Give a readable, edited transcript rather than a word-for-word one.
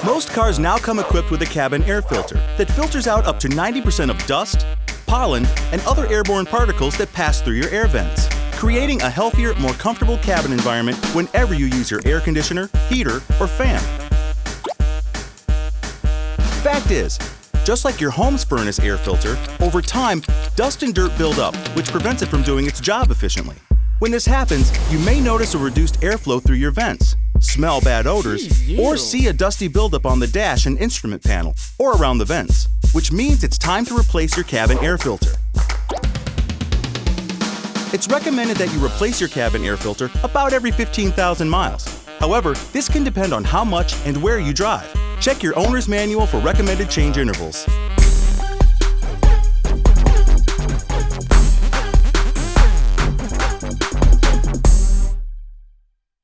Most cars now come equipped with a cabin air filter that filters out up to 90% of dust, pollen, and other airborne particles that pass through your air vents, creating a healthier, more comfortable cabin environment whenever you use your air conditioner, heater, or fan. Fact is, just like your home's furnace air filter, over time, dust and dirt build up, which prevents it from doing its job efficiently. When this happens, you may notice a reduced airflow through your vents, smell bad odors, or see a dusty buildup on the dash and instrument panel, or around the vents, which means it's time to replace your cabin air filter. It's recommended that you replace your cabin air filter about every 15,000 miles. However, this can depend on how much and where you drive. Check your owner's manual for recommended change intervals.